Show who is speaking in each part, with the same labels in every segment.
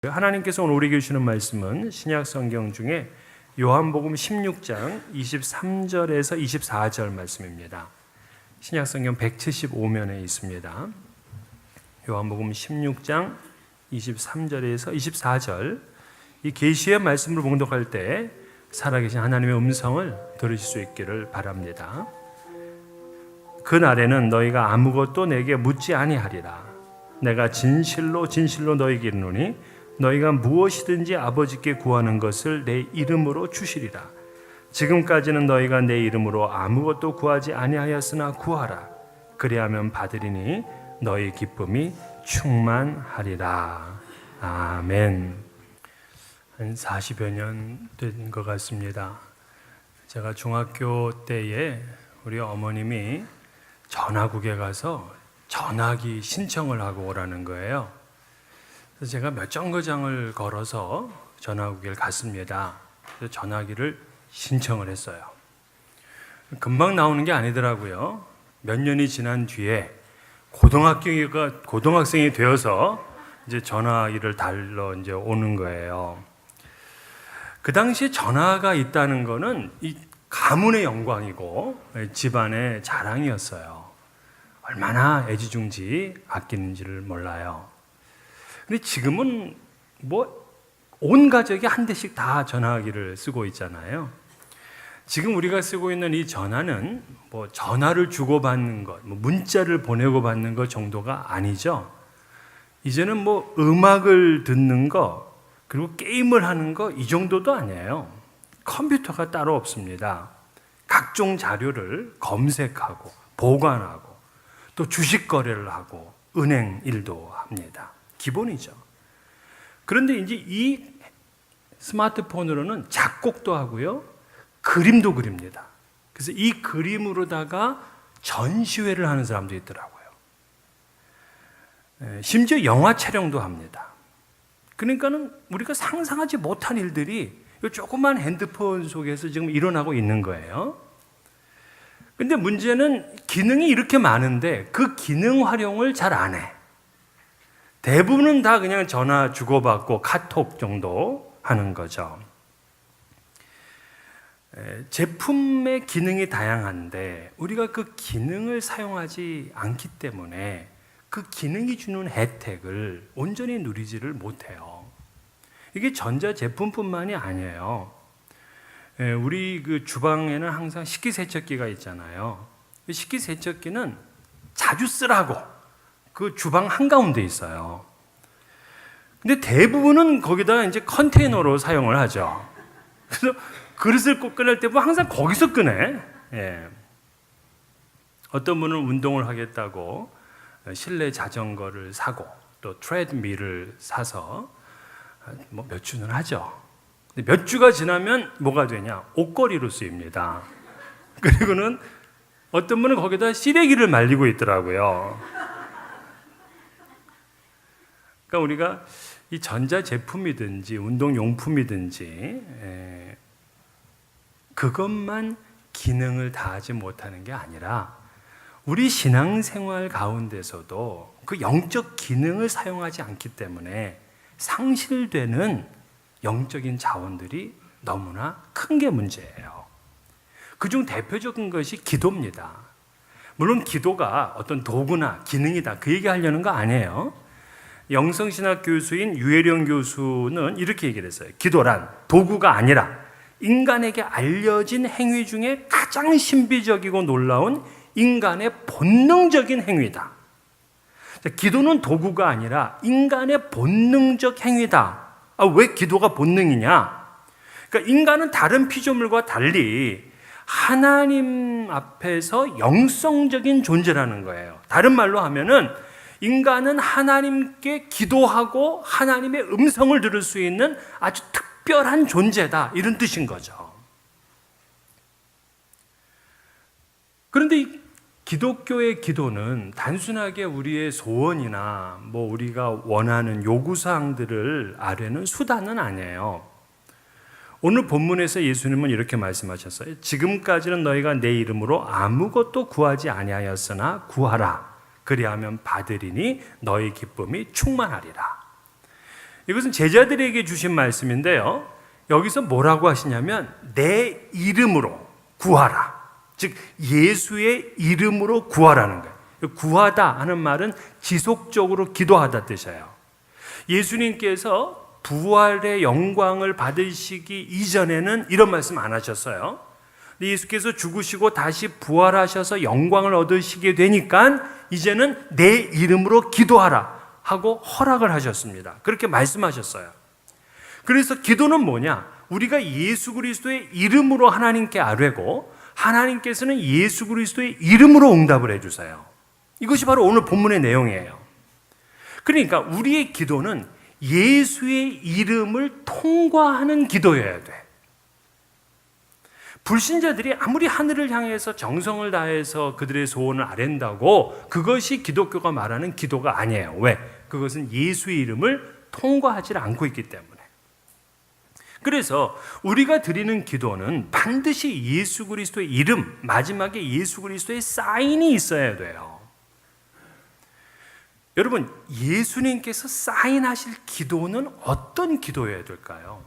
Speaker 1: 하나님께서 오늘 우리에게 주시는 말씀은 신약 성경 중에 요한복음 16장 23절에서 24절 말씀입니다. 신약 성경 175면에 있습니다. 요한복음 16장 23절에서 24절, 이 계시의 말씀을 봉독할 때 살아계신 하나님의 음성을 들으실 수 있기를 바랍니다. 그날에는 너희가 아무것도 내게 묻지 아니하리라. 내가 진실로 진실로 너희에게 이르노니 너희가 무엇이든지 아버지께 구하는 것을 내 이름으로 주시리라. 지금까지는 너희가 내 이름으로 아무것도 구하지 아니하였으나 구하라. 그리하면 받으리니 너희 기쁨이 충만하리라. 아멘. 한 40여 년 된 것 같습니다. 제가 중학교 때에 우리 어머님이 전화국에 가서 전화기 신청을 하고 오라는 거예요. 그래서 제가 몇 정거장을 걸어서 전화국에 갔습니다. 그래서 전화기를 신청을 했어요. 금방 나오는 게 아니더라고요. 몇 년이 지난 뒤에 고등학생이 되어서 이제 전화기를 달러 이제 오는 거예요. 그 당시에 전화가 있다는 거는 이 가문의 영광이고 집안의 자랑이었어요. 얼마나 애지중지 아끼는지를 몰라요. 근데 지금은 온 가족이 한 대씩 다 전화기를 쓰고 있잖아요. 지금 우리가 쓰고 있는 이 전화는 전화를 주고받는 것, 문자를 보내고 받는 것 정도가 아니죠. 이제는 음악을 듣는 거, 그리고 게임을 하는 거 이 정도도 아니에요. 컴퓨터가 따로 없습니다. 각종 자료를 검색하고 보관하고 또 주식 거래를 하고 은행 일도 합니다. 기본이죠. 그런데 이제 이 스마트폰으로는 작곡도 하고요, 그림도 그립니다. 그래서 이 그림으로다가 전시회를 하는 사람도 있더라고요. 심지어 영화 촬영도 합니다. 그러니까는 우리가 상상하지 못한 일들이 이 조그만 핸드폰 속에서 지금 일어나고 있는 거예요. 근데 문제는 기능이 이렇게 많은데 그 기능 활용을 잘 안 해. 대부분은 다 그냥 전화 주고받고 카톡 정도 하는 거죠. 제품의 기능이 다양한데 우리가 그 기능을 사용하지 않기 때문에 그 기능이 주는 혜택을 온전히 누리지를 못해요. 이게 전자제품뿐만이 아니에요. 우리 그 주방에는 항상 식기세척기가 있잖아요. 식기세척기는 자주 쓰라고 그 주방 한가운데 있어요. 근데 대부분은 거기다 이제 컨테이너로 사용을 하죠. 그래서 그릇을 꺼낼 때 항상 거기서 꺼내. 어떤 분은 운동을 하겠다고 실내 자전거를 사고 또 트레드밀을 사서 몇 주는 하죠. 근데 몇 주가 지나면 뭐가 되냐? 옷걸이로 쓰입니다. 그리고는 어떤 분은 거기다 시래기를 말리고 있더라고요. 그러니까 우리가 이 전자제품이든지 운동용품이든지 그것만 기능을 다하지 못하는 게 아니라 우리 신앙생활 가운데서도 그 영적 기능을 사용하지 않기 때문에 상실되는 영적인 자원들이 너무나 큰 게 문제예요. 그중 대표적인 것이 기도입니다. 물론 기도가 어떤 도구나 기능이다 그 얘기하려는 거 아니에요. 영성신학 교수인 유혜령 교수는 이렇게 얘기를 했어요. 기도란 도구가 아니라 인간에게 알려진 행위 중에 가장 신비적이고 놀라운 인간의 본능적인 행위다. 기도는 도구가 아니라 인간의 본능적 행위다. 왜 기도가 본능이냐? 그러니까 인간은 다른 피조물과 달리 하나님 앞에서 영성적인 존재라는 거예요. 다른 말로 하면은 인간은 하나님께 기도하고 하나님의 음성을 들을 수 있는 아주 특별한 존재다, 이런 뜻인 거죠. 그런데 이 기독교의 기도는 단순하게 우리의 소원이나 우리가 원하는 요구사항들을 아뢰는 수단은 아니에요. 오늘 본문에서 예수님은 이렇게 말씀하셨어요. 지금까지는 너희가 내 이름으로 아무것도 구하지 아니하였으나 구하라. 그리하면 받으리니 너희 기쁨이 충만하리라. 이것은 제자들에게 주신 말씀인데요. 여기서 뭐라고 하시냐면 내 이름으로 구하라. 즉 예수의 이름으로 구하라는 거예요. 구하다 하는 말은 지속적으로 기도하다 뜻이에요. 예수님께서 부활의 영광을 받으시기 이전에는 이런 말씀 안 하셨어요. 예수께서 죽으시고 다시 부활하셔서 영광을 얻으시게 되니까 이제는 내 이름으로 기도하라 하고 허락을 하셨습니다. 그렇게 말씀하셨어요. 그래서 기도는 뭐냐? 우리가 예수 그리스도의 이름으로 하나님께 아뢰고 하나님께서는 예수 그리스도의 이름으로 응답을 해주세요. 이것이 바로 오늘 본문의 내용이에요. 그러니까 우리의 기도는 예수의 이름을 통과하는 기도여야 돼. 불신자들이 아무리 하늘을 향해서 정성을 다해서 그들의 소원을 아랜다고 그것이 기독교가 말하는 기도가 아니에요. 왜? 그것은 예수의 이름을 통과하지 않고 있기 때문에. 그래서 우리가 드리는 기도는 반드시 예수 그리스도의 이름, 마지막에 예수 그리스도의 사인이 있어야 돼요. 여러분, 예수님께서 사인하실 기도는 어떤 기도여야 될까요?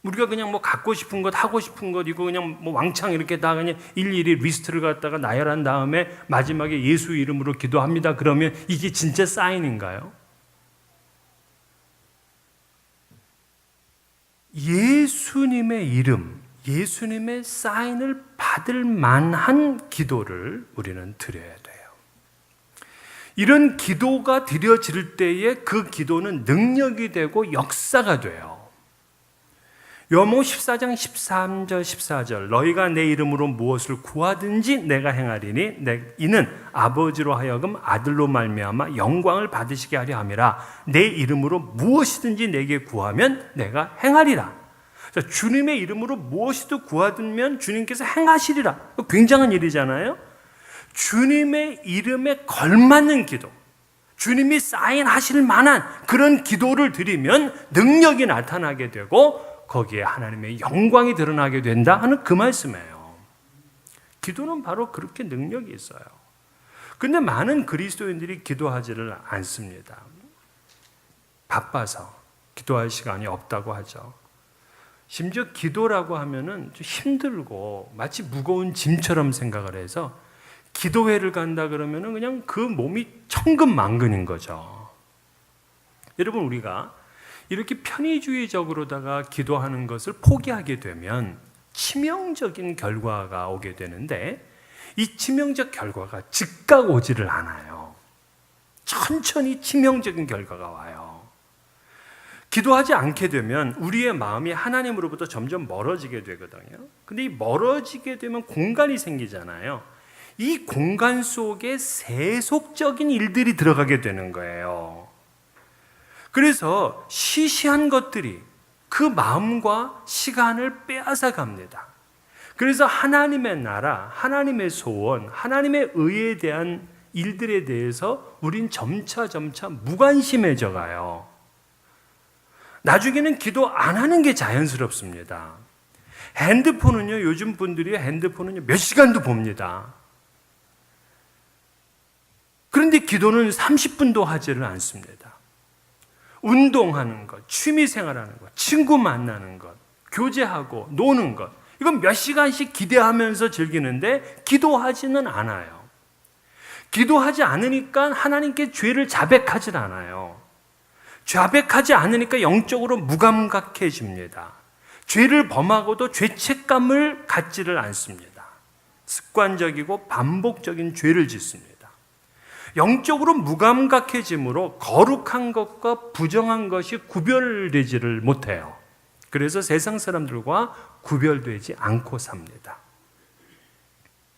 Speaker 1: 우리가 그냥 뭐 갖고 싶은 것, 하고 싶은 것, 이거 그냥 뭐 왕창 이렇게 다 그냥 일일이 리스트를 갖다가 나열한 다음에 마지막에 예수 이름으로 기도합니다. 그러면 이게 진짜 사인인가요? 예수님의 이름, 예수님의 사인을 받을 만한 기도를 우리는 드려야 돼요. 이런 기도가 드려질 때에 그 기도는 능력이 되고 역사가 돼요. 요한복음 14장 13절 14절 너희가 내 이름으로 무엇을 구하든지 내가 행하리니 이는 아버지로 하여금 아들로 말미암아 영광을 받으시게 하려 함이라. 내 이름으로 무엇이든지 내게 구하면 내가 행하리라. 자, 주님의 이름으로 무엇이든 구하면 주님께서 행하시리라. 굉장한 일이잖아요. 주님의 이름에 걸맞는 기도, 주님이 사인하실 만한 그런 기도를 드리면 능력이 나타나게 되고 거기에 하나님의 영광이 드러나게 된다 하는 그 말씀이에요. 기도는 바로 그렇게 능력이 있어요. 그런데 많은 그리스도인들이 기도하지를 않습니다. 바빠서 기도할 시간이 없다고 하죠. 심지어 기도라고 하면은 좀 힘들고 마치 무거운 짐처럼 생각을 해서 기도회를 간다 그러면은 그냥 그 몸이 천근만근인 거죠. 여러분, 우리가 이렇게 편의주의적으로다가 기도하는 것을 포기하게 되면 치명적인 결과가 오게 되는데 이 치명적 결과가 즉각 오지를 않아요. 천천히 치명적인 결과가 와요. 기도하지 않게 되면 우리의 마음이 하나님으로부터 점점 멀어지게 되거든요. 근데 이 멀어지게 되면 공간이 생기잖아요. 이 공간 속에 세속적인 일들이 들어가게 되는 거예요. 그래서 시시한 것들이 그 마음과 시간을 빼앗아 갑니다. 그래서 하나님의 나라, 하나님의 소원, 하나님의 의에 대한 일들에 대해서 우린 점차 무관심해져 가요. 나중에는 기도 안 하는 게 자연스럽습니다. 핸드폰은요, 요즘 분들이 핸드폰은요, 몇 시간도 봅니다. 그런데 기도는 30분도 하지를 않습니다. 운동하는 것, 취미생활하는 것, 친구 만나는 것, 교제하고 노는 것, 이건 몇 시간씩 기대하면서 즐기는데 기도하지는 않아요. 기도하지 않으니까 하나님께 죄를 자백하지 않아요. 자백하지 않으니까 영적으로 무감각해집니다. 죄를 범하고도 죄책감을 갖지를 않습니다. 습관적이고 반복적인 죄를 짓습니다. 영적으로 무감각해짐으로 거룩한 것과 부정한 것이 구별되지를 못해요. 그래서 세상 사람들과 구별되지 않고 삽니다.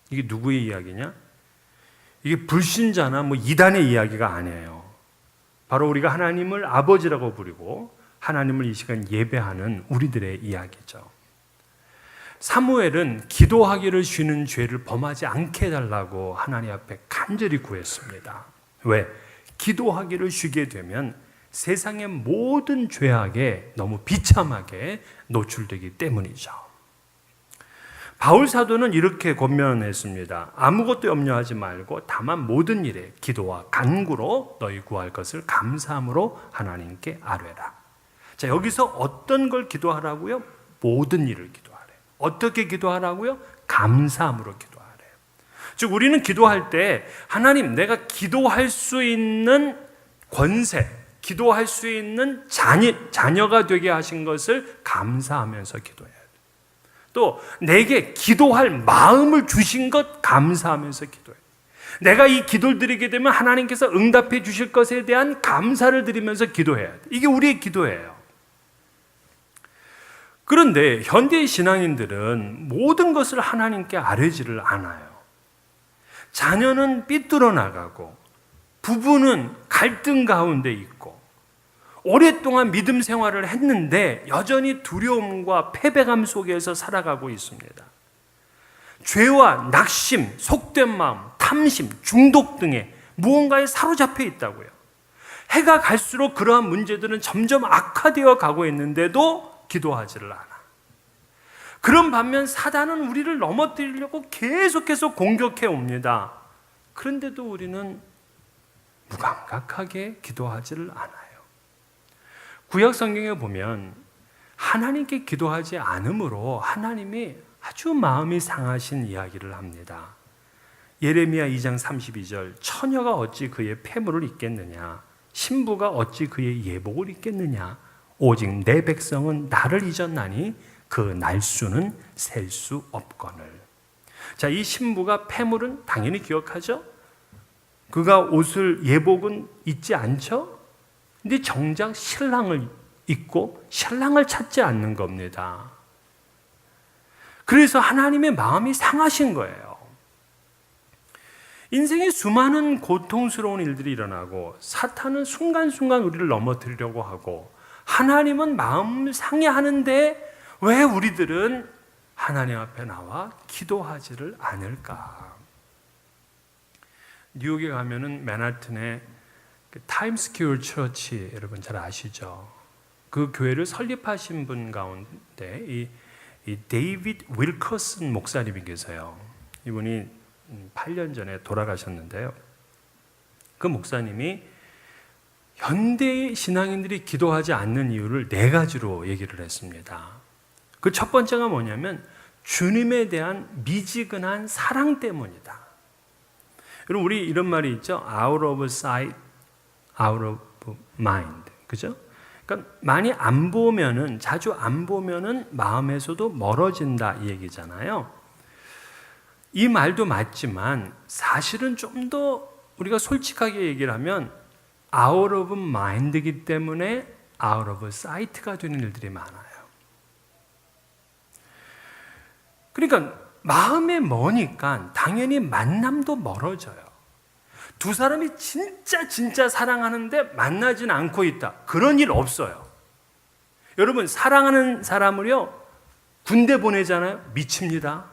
Speaker 1: 이게 누구의 이야기냐? 이게 불신자나 이단의 이야기가 아니에요. 바로 우리가 하나님을 아버지라고 부르고 하나님을 이 시간 예배하는 우리들의 이야기죠. 사무엘은 기도하기를 쉬는 죄를 범하지 않게 해달라고 하나님 앞에 간절히 구했습니다. 왜? 기도하기를 쉬게 되면 세상의 모든 죄악에 너무 비참하게 노출되기 때문이죠. 바울 사도는 이렇게 권면했습니다. 아무것도 염려하지 말고 다만 모든 일에 기도와 간구로 너희 구할 것을 감사함으로 하나님께 아뢰라. 자, 여기서 어떤 걸 기도하라고요? 모든 일을 기도하래요. 어떻게 기도하라고요? 감사함으로 기도하래요. 즉 우리는 기도할 때 하나님, 내가 기도할 수 있는 권세, 기도할 수 있는 자녀가 되게 하신 것을 감사하면서 기도해야 돼요. 또 내게 기도할 마음을 주신 것 감사하면서 기도해요. 내가 이 기도를 드리게 되면 하나님께서 응답해 주실 것에 대한 감사를 드리면서 기도해야 돼요. 이게 우리의 기도예요. 그런데 현대의 신앙인들은 모든 것을 하나님께 아뢰지를 않아요. 자녀는 삐뚤어 나가고 부부는 갈등 가운데 있고 오랫동안 믿음 생활을 했는데 여전히 두려움과 패배감 속에서 살아가고 있습니다. 죄와 낙심, 속된 마음, 탐심, 중독 등의 무언가에 사로잡혀 있다고요. 해가 갈수록 그러한 문제들은 점점 악화되어 가고 있는데도 기도하지를 않아. 그런 반면 사단은 우리를 넘어뜨리려고 계속해서 공격해 옵니다. 그런데도 우리는 무감각하게 기도하지를 않아요. 구약 성경에 보면 하나님께 기도하지 않으므로 하나님이 아주 마음이 상하신 이야기를 합니다. 예레미야 2장 32절, 처녀가 어찌 그의 폐물을 입겠느냐, 신부가 어찌 그의 예복을 입겠느냐, 오직 내 백성은 나를 잊었나니 그 날수는 셀 수 없거늘. 자, 이 신부가 폐물은 당연히 기억하죠. 그가 옷을, 예복은 입지 않죠. 근데 정작 신랑을 잊고 신랑을 찾지 않는 겁니다. 그래서 하나님의 마음이 상하신 거예요. 인생에 수많은 고통스러운 일들이 일어나고 사탄은 순간순간 우리를 넘어뜨리려고 하고 하나님은 마음 상해하는데 왜 우리들은 하나님 앞에 나와 기도하지를 않을까? 뉴욕에 가면은 맨하튼에 타임스퀘어 처치, 여러분 잘 아시죠? 그 교회를 설립하신 분 가운데 이 데이비드 윌커슨 목사님이 계세요. 이분이 8년 전에 돌아가셨는데요. 그 목사님이 현대의 신앙인들이 기도하지 않는 이유를 4가지로 얘기를 했습니다. 그 첫 번째가 뭐냐면 주님에 대한 미지근한 사랑 때문이다. 여러분, 우리 이런 말이 있죠. Out of sight, out of mind. 그죠? 그러니까 많이 안 보면은, 자주 안 보면은 마음에서도 멀어진다 이 얘기잖아요. 이 말도 맞지만 사실은 좀 더 우리가 솔직하게 얘기를 하면 out of mind이기 때문에 out of sight가 되는 일들이 많아요. 그러니까 마음에 머니까 당연히 만남도 멀어져요. 두 사람이 진짜 사랑하는데 만나진 않고 있다. 그런 일 없어요. 여러분, 사랑하는 사람을요, 군대 보내잖아요. 미칩니다.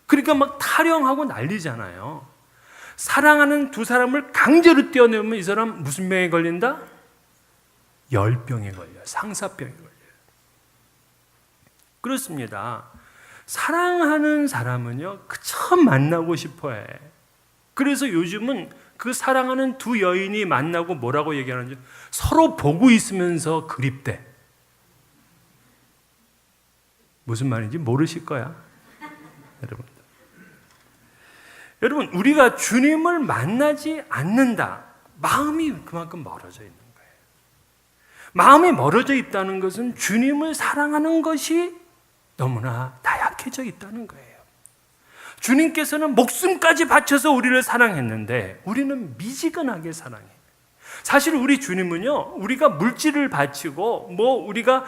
Speaker 1: 그러니까 막 타령하고 난리잖아요. 사랑하는 두 사람을 강제로 떼어내면 이 사람 무슨 병에 걸린다? 열병에 걸려요. 상사병에 걸려요. 그렇습니다. 사랑하는 사람은요, 그저 만나고 싶어 해. 그래서 요즘은 그 사랑하는 두 여인이 만나고 뭐라고 얘기하는지 서로 보고 있으면서 그립대. 무슨 말인지 모르실 거야. 여러분, 우리가 주님을 만나지 않는다. 마음이 그만큼 멀어져 있는 거예요. 마음이 멀어져 있다는 것은 주님을 사랑하는 것이 너무나 나약해져 있다는 거예요. 주님께서는 목숨까지 바쳐서 우리를 사랑했는데 우리는 미지근하게 사랑해요. 사실 우리 주님은요, 우리가 물질을 바치고 우리가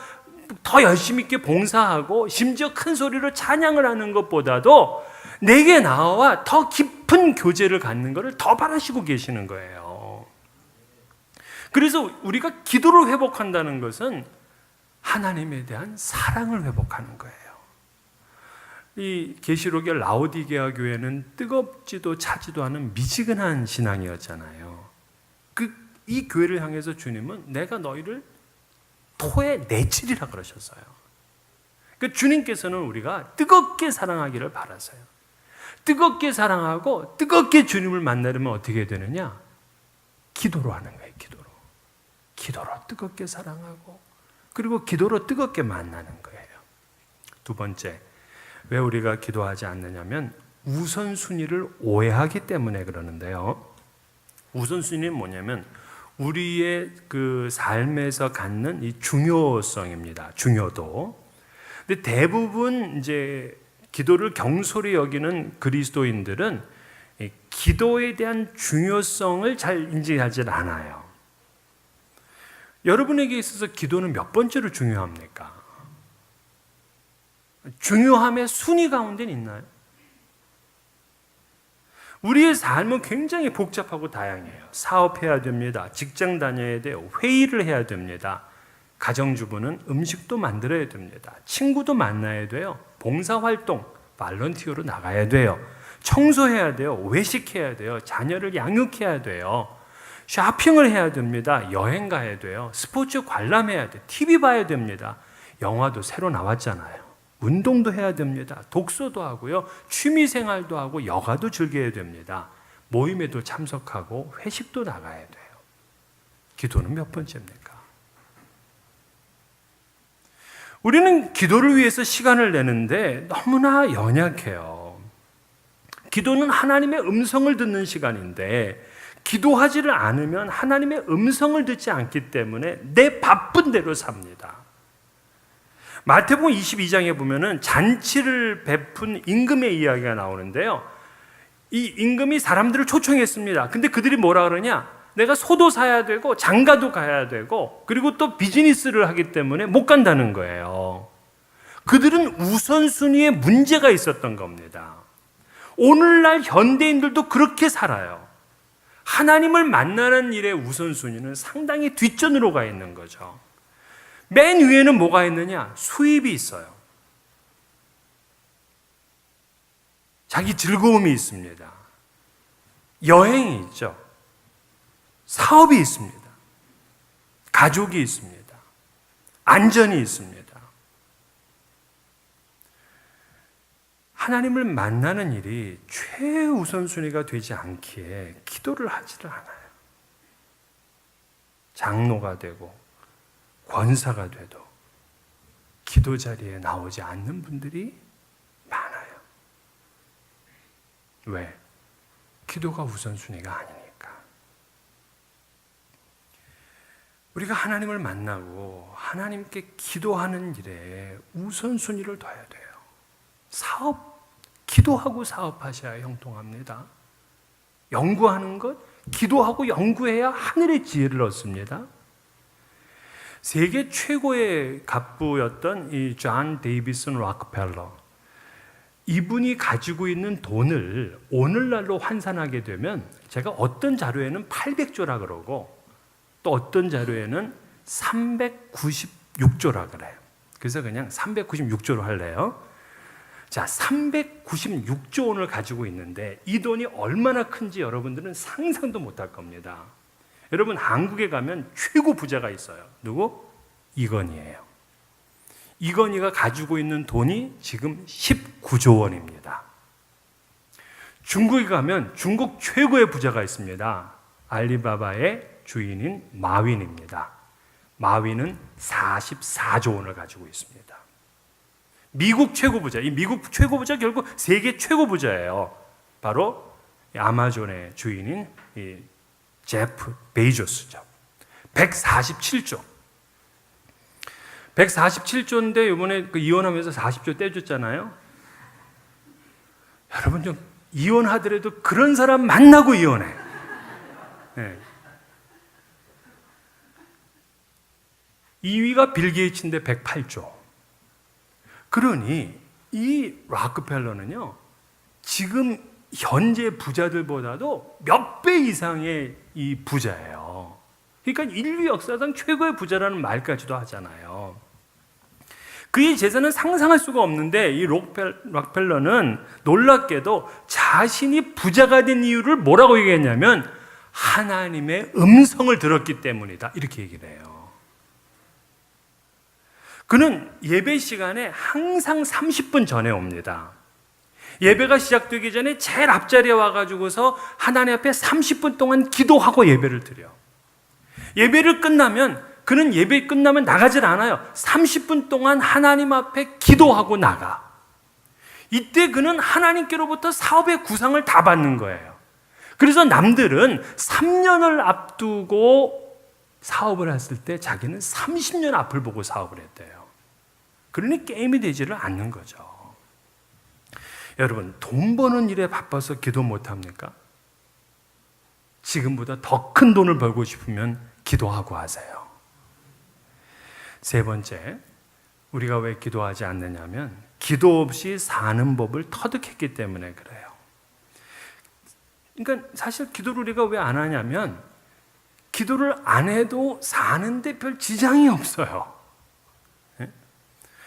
Speaker 1: 더 열심히 있게 봉사하고 심지어 큰 소리로 찬양을 하는 것보다도 내게 나와 더 깊은 교제를 갖는 것을 더 바라시고 계시는 거예요. 그래서 우리가 기도를 회복한다는 것은 하나님에 대한 사랑을 회복하는 거예요. 이 계시록의 라오디게아 교회는 뜨겁지도 차지도 않은 미지근한 신앙이었잖아요. 이 교회를 향해서 주님은 내가 너희를 토에 내치리라 그러셨어요. 그러니까 주님께서는 우리가 뜨겁게 사랑하기를 바라세요. 뜨겁게 사랑하고 뜨겁게 주님을 만나려면 어떻게 되느냐? 기도로 하는 거예요. 기도로 뜨겁게 사랑하고 그리고 기도로 뜨겁게 만나는 거예요. 두 번째, 왜 우리가 기도하지 않느냐면 우선순위를 오해하기 때문에 그러는데요. 우선순위는 뭐냐면 우리의 그 삶에서 갖는 이 중요성입니다. 중요도. 근데 대부분 이제 기도를 경솔히 여기는 그리스도인들은 이 기도에 대한 중요성을 잘 인지하지 않아요. 여러분에게 있어서 기도는 몇 번째로 중요합니까? 중요함의 순위 가운데는 있나요? 우리의 삶은 굉장히 복잡하고 다양해요. 사업해야 됩니다. 직장 다녀야 돼요. 회의를 해야 됩니다. 가정주부는 음식도 만들어야 됩니다. 친구도 만나야 돼요. 봉사활동, 발런티어로 나가야 돼요. 청소해야 돼요. 외식해야 돼요. 자녀를 양육해야 돼요. 쇼핑을 해야 됩니다. 여행 가야 돼요. 스포츠 관람해야 돼요. TV 봐야 됩니다. 영화도 새로 나왔잖아요. 운동도 해야 됩니다. 독서도 하고요. 취미생활도 하고 여가도 즐겨야 됩니다. 모임에도 참석하고 회식도 나가야 돼요. 기도는 몇 번째입니까? 우리는 기도를 위해서 시간을 내는데 너무나 연약해요. 기도는 하나님의 음성을 듣는 시간인데 기도하지를 않으면 하나님의 음성을 듣지 않기 때문에 내 바쁜 대로 삽니다. 마태복음 22장에 보면은 잔치를 베푼 임금의 이야기가 나오는데요. 이 임금이 사람들을 초청했습니다. 근데 그들이 뭐라 그러냐? 내가 소도 사야 되고 장가도 가야 되고 그리고 또 비즈니스를 하기 때문에 못 간다는 거예요. 그들은 우선순위에 문제가 있었던 겁니다. 오늘날 현대인들도 그렇게 살아요. 하나님을 만나는 일의 우선순위는 상당히 뒷전으로 가 있는 거죠. 맨 위에는 뭐가 있느냐? 수입이 있어요. 자기 즐거움이 있습니다. 여행이 있죠. 사업이 있습니다. 가족이 있습니다. 안전이 있습니다. 하나님을 만나는 일이 최우선순위가 되지 않기에 기도를 하지를 않아요. 장로가 되고 권사가 돼도 기도 자리에 나오지 않는 분들이 많아요. 왜? 기도가 우선순위가 아니니까. 우리가 하나님을 만나고 하나님께 기도하는 일에 우선순위를 둬야 돼요. 사업, 기도하고 사업하셔야 형통합니다. 연구하는 것, 기도하고 연구해야 하늘의 지혜를 얻습니다. 세계 최고의 갑부였던 이 존 데이비슨 록펠러, 이분이 가지고 있는 돈을 오늘날로 환산하게 되면 제가 어떤 자료에는 800조라 그러고 또 어떤 자료에는 396조라 그래요. 그래서 그냥 396조로 할래요. 자, 396조 원을 가지고 있는데 이 돈이 얼마나 큰지 여러분들은 상상도 못할 겁니다. 여러분, 한국에 가면 최고 부자가 있어요. 누구? 이건희예요. 이건희가 가지고 있는 돈이 지금 19조 원입니다. 중국에 가면 중국 최고의 부자가 있습니다. 알리바바의 주인인 마윈입니다. 마윈은 44조 원을 가지고 있습니다. 미국 최고 부자, 이 미국 최고 부자 결국 세계 최고 부자예요. 바로 아마존의 주인인 이 제프 베이조스죠. 147조. 147조인데 이번에 그 이혼하면서 40조 떼줬잖아요. 여러분 좀 이혼하더라도 그런 사람 만나고 이혼해. 네. 2위가 빌 게이츠인데 108조. 그러니 이 록펠러는요, 지금 현재 부자들보다도 몇 배 이상의 이 부자예요. 그러니까 인류 역사상 최고의 부자라는 말까지도 하잖아요. 그의 재산은 상상할 수가 없는데 이 록펠러는 놀랍게도 자신이 부자가 된 이유를 뭐라고 얘기했냐면 하나님의 음성을 들었기 때문이다, 이렇게 얘기를 해요. 그는 예배 시간에 항상 30분 전에 옵니다. 예배가 시작되기 전에 제일 앞자리에 와가지고서 하나님 앞에 30분 동안 기도하고 예배를 드려. 예배를 끝나면, 그는 예배 끝나면 나가질 않아요. 30분 동안 하나님 앞에 기도하고 나가. 이때 그는 하나님께로부터 사업의 구상을 다 받는 거예요. 그래서 남들은 3년을 앞두고 사업을 했을 때 자기는 30년 앞을 보고 사업을 했대요. 그러니 게임이 되지를 않는 거죠. 여러분, 돈 버는 일에 바빠서 기도 못합니까? 지금보다 더 큰 돈을 벌고 싶으면 기도하고 하세요. 세 번째, 우리가 왜 기도하지 않느냐면 기도 없이 사는 법을 터득했기 때문에 그래요. 그러니까 사실 기도를 우리가 왜 안 하냐면 기도를 안 해도 사는데 별 지장이 없어요.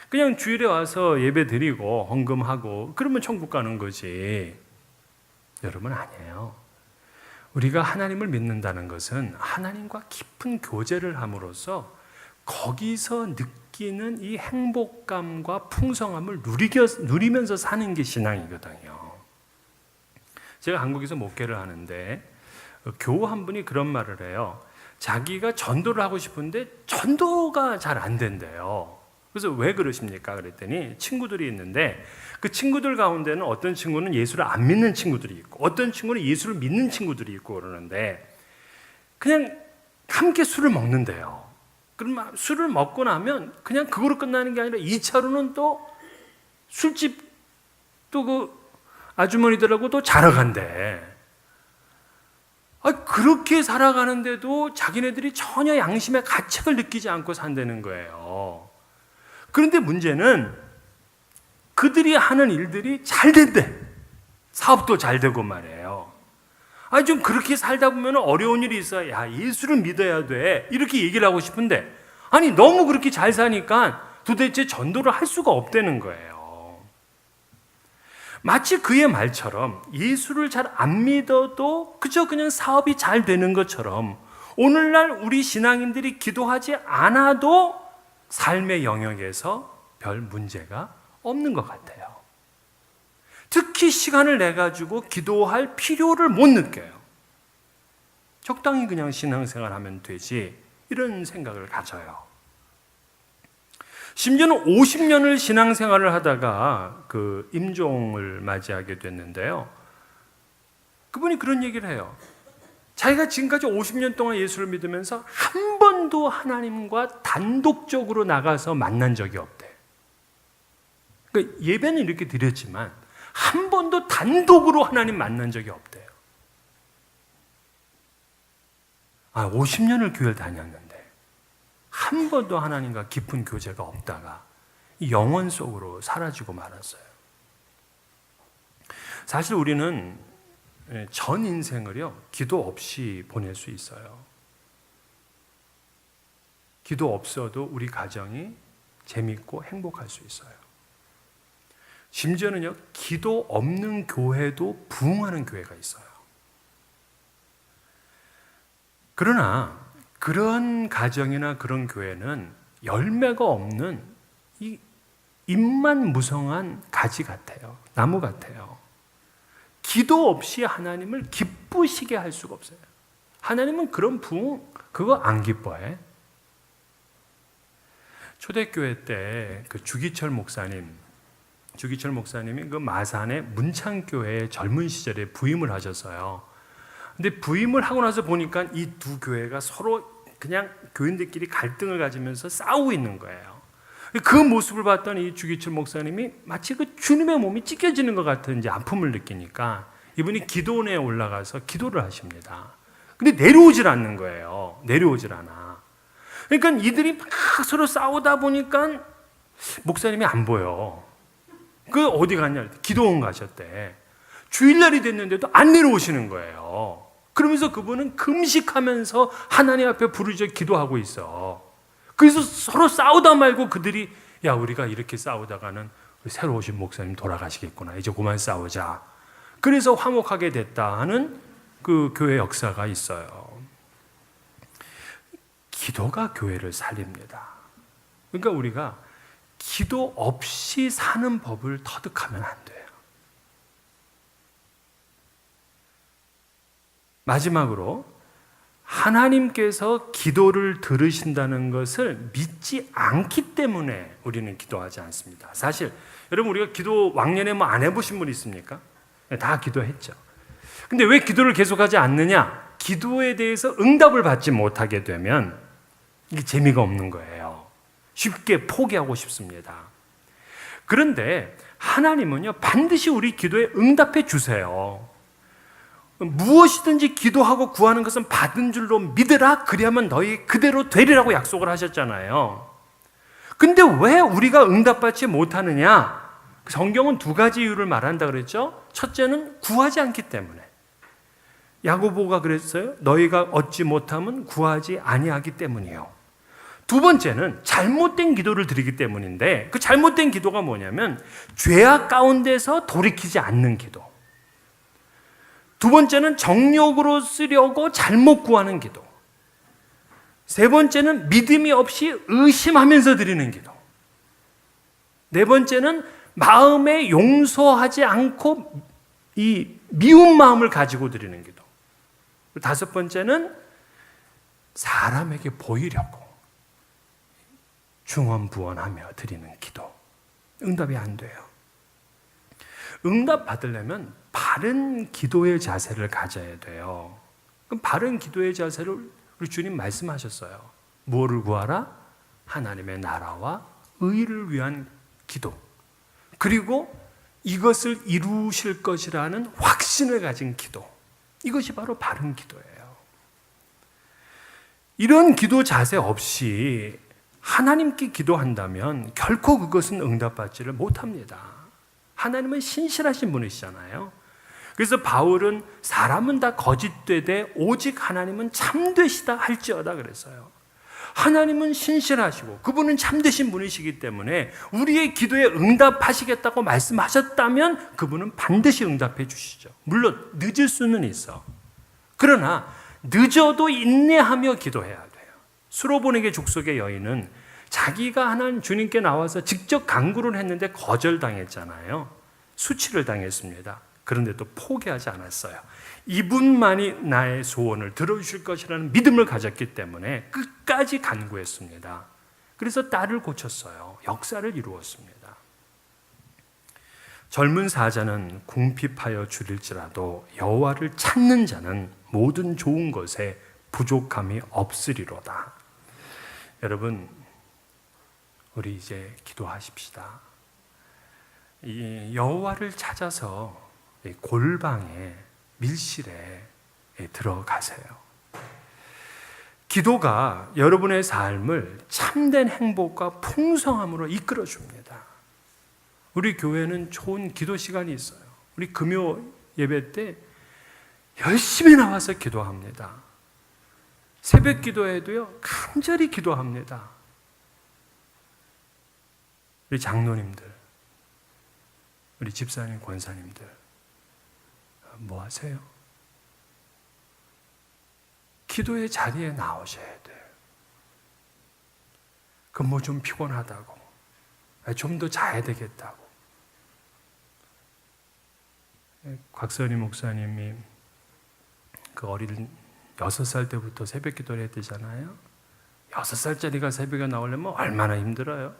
Speaker 1: 그냥 주일에 와서 예배 드리고 헌금하고 그러면 천국 가는 거지. 여러분, 아니에요. 우리가 하나님을 믿는다는 것은 하나님과 깊은 교제를 함으로써 거기서 느끼는 이 행복감과 풍성함을 누리면서 사는 게 신앙이거든요. 제가 한국에서 목회를 하는데 교우 한 분이 그런 말을 해요. 자기가 전도를 하고 싶은데 전도가 잘 안 된대요. 그래서 왜 그러십니까? 그랬더니 친구들이 있는데 그 친구들 가운데는 어떤 친구는 예수를 안 믿는 친구들이 있고 어떤 친구는 예수를 믿는 친구들이 있고 그러는데 그냥 함께 술을 먹는데요. 그럼 술을 먹고 나면 그냥 그거로 끝나는 게 아니라 2차로는 또 술집 또 그 아주머니들하고 또 자러 간대. 그렇게 살아가는데도 자기네들이 전혀 양심의 가책을 느끼지 않고 산다는 거예요. 그런데 문제는 그들이 하는 일들이 잘 된대. 사업도 잘 되고 말이에요. 좀 그렇게 살다 보면 어려운 일이 있어요. 야, 예수를 믿어야 돼. 이렇게 얘기를 하고 싶은데 너무 그렇게 잘 사니까 도대체 전도를 할 수가 없다는 거예요. 마치 그의 말처럼 예수를 잘 안 믿어도 그저 그냥 사업이 잘 되는 것처럼 오늘날 우리 신앙인들이 기도하지 않아도 삶의 영역에서 별 문제가 없는 것 같아요. 특히 시간을 내가지고 기도할 필요를 못 느껴요. 적당히 그냥 신앙생활 하면 되지 이런 생각을 가져요. 심지어는 50년을 신앙생활을 하다가 그 임종을 맞이하게 됐는데요. 그분이 그런 얘기를 해요. 자기가 지금까지 50년 동안 예수를 믿으면서 한 번도 하나님과 단독적으로 나가서 만난 적이 없대. 그러니까 예배는 이렇게 드렸지만 한 번도 단독으로 하나님 만난 적이 없대요. 50년을 교회를 다녔는데 한 번도 하나님과 깊은 교제가 없다가 영원 속으로 사라지고 말았어요. 사실 우리는 전 인생을요, 기도 없이 보낼 수 있어요. 기도 없어도 우리 가정이 재밌고 행복할 수 있어요. 심지어는요, 기도 없는 교회도 부흥하는 교회가 있어요. 그러나 그런 가정이나 그런 교회는 열매가 없는 이 잎만 무성한 가지 같아요. 나무 같아요. 기도 없이 하나님을 기쁘시게 할 수가 없어요. 하나님은 그런 부흥 그거 안 기뻐해. 초대교회 때 그 주기철 목사님이 그 마산의 문창교회의 젊은 시절에 부임을 하셨어요. 근데 부임을 하고 나서 보니까 이 두 교회가 서로 그냥 교인들끼리 갈등을 가지면서 싸우고 있는 거예요. 그 모습을 봤던 이 주기철 목사님이 마치 그 주님의 몸이 찢겨지는 것 같은 이제 아픔을 느끼니까 이분이 기도원에 올라가서 기도를 하십니다. 근데 내려오질 않는 거예요. 내려오질 않아. 그러니까 이들이 막 서로 싸우다 보니까 목사님이 안 보여. 그 어디 갔냐? 기도원 가셨대. 주일날이 됐는데도 안 내려오시는 거예요. 그러면서 그분은 금식하면서 하나님 앞에 부르짖어 기도하고 있어. 그래서 서로 싸우다 말고 그들이 야, 우리가 이렇게 싸우다가는 새로 오신 목사님 돌아가시겠구나. 이제 그만 싸우자. 그래서 화목하게 됐다 하는 그 교회 역사가 있어요. 기도가 교회를 살립니다. 그러니까 우리가 기도 없이 사는 법을 터득하면 안 돼요. 마지막으로 하나님께서 기도를 들으신다는 것을 믿지 않기 때문에 우리는 기도하지 않습니다. 사실 여러분, 우리가 기도 왕년에 뭐 안 해보신 분 있습니까? 다 기도했죠. 근데 왜 기도를 계속하지 않느냐? 기도에 대해서 응답을 받지 못하게 되면 이게 재미가 없는 거예요. 쉽게 포기하고 싶습니다. 그런데 하나님은요, 반드시 우리 기도에 응답해 주세요. 무엇이든지 기도하고 구하는 것은 받은 줄로 믿으라. 그리하면 너희 그대로 되리라고 약속을 하셨잖아요. 근데 왜 우리가 응답받지 못하느냐? 성경은 두 가지 이유를 말한다 그랬죠. 첫째는 구하지 않기 때문에. 야고보가 그랬어요. 너희가 얻지 못하면 구하지 아니하기 때문이요. 두 번째는 잘못된 기도를 드리기 때문인데, 그 잘못된 기도가 뭐냐면 죄악 가운데서 돌이키지 않는 기도. 두 번째는 정욕으로 쓰려고 잘못 구하는 기도. 세 번째는 믿음이 없이 의심하면서 드리는 기도. 네 번째는 마음에 용서하지 않고 이 미운 마음을 가지고 드리는 기도. 다섯 번째는 사람에게 보이려고 중언부언하며 드리는 기도. 응답이 안 돼요. 응답 받으려면 바른 기도의 자세를 가져야 돼요. 그럼 바른 기도의 자세를 우리 주님 말씀하셨어요. 무엇을 구하라? 하나님의 나라와 의를 위한 기도. 그리고 이것을 이루실 것이라는 확신을 가진 기도. 이것이 바로 바른 기도예요. 이런 기도 자세 없이 하나님께 기도한다면 결코 그것은 응답받지를 못합니다. 하나님은 신실하신 분이시잖아요. 그래서 바울은 사람은 다 거짓되되 오직 하나님은 참되시다 할지어다 그랬어요. 하나님은 신실하시고 그분은 참되신 분이시기 때문에 우리의 기도에 응답하시겠다고 말씀하셨다면 그분은 반드시 응답해 주시죠. 물론 늦을 수는 있어. 그러나 늦어도 인내하며 기도해야 돼요. 수로보네게 족속의 여인은 자기가 하나님 주님께 나와서 직접 간구를 했는데 거절당했잖아요. 수치를 당했습니다. 그런데 또 포기하지 않았어요. 이분만이 나의 소원을 들어주실 것이라는 믿음을 가졌기 때문에 끝까지 간구했습니다. 그래서 딸을 고쳤어요. 역사를 이루었습니다. 젊은 사자는 궁핍하여 줄일지라도 여호와를 찾는 자는 모든 좋은 것에 부족함이 없으리로다. 여러분, 우리 이제 기도하십시다. 이 여호와를 찾아서 골방에 밀실에 들어가세요. 기도가 여러분의 삶을 참된 행복과 풍성함으로 이끌어줍니다. 우리 교회는 좋은 기도 시간이 있어요. 우리 금요 예배 때 열심히 나와서 기도합니다. 새벽 기도에도요, 간절히 기도합니다. 우리 장로님들, 우리 집사님, 권사님들 뭐 하세요? 기도의 자리에 나오셔야 돼요. 뭐 좀 피곤하다고, 좀 더 자야 되겠다고. 곽선희 목사님이 그 어린 6살 때부터 새벽 기도를 했대잖아요. 6살짜리가 새벽에 나오려면 얼마나 힘들어요.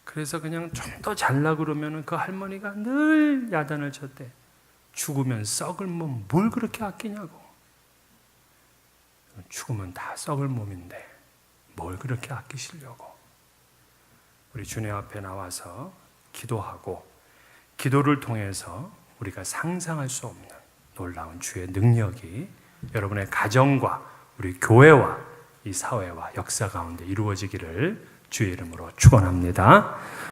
Speaker 1: 그래서 그냥 좀 더 잘라고 그러면 그 할머니가 늘 야단을 쳤대. 죽으면 썩을 몸 뭘 그렇게 아끼냐고. 죽으면 다 썩을 몸인데 뭘 그렇게 아끼시려고. 우리 주님 앞에 나와서 기도하고 기도를 통해서 우리가 상상할 수 없는 놀라운 주의 능력이 여러분의 가정과 우리 교회와 이 사회와 역사 가운데 이루어지기를 주의 이름으로 축원합니다.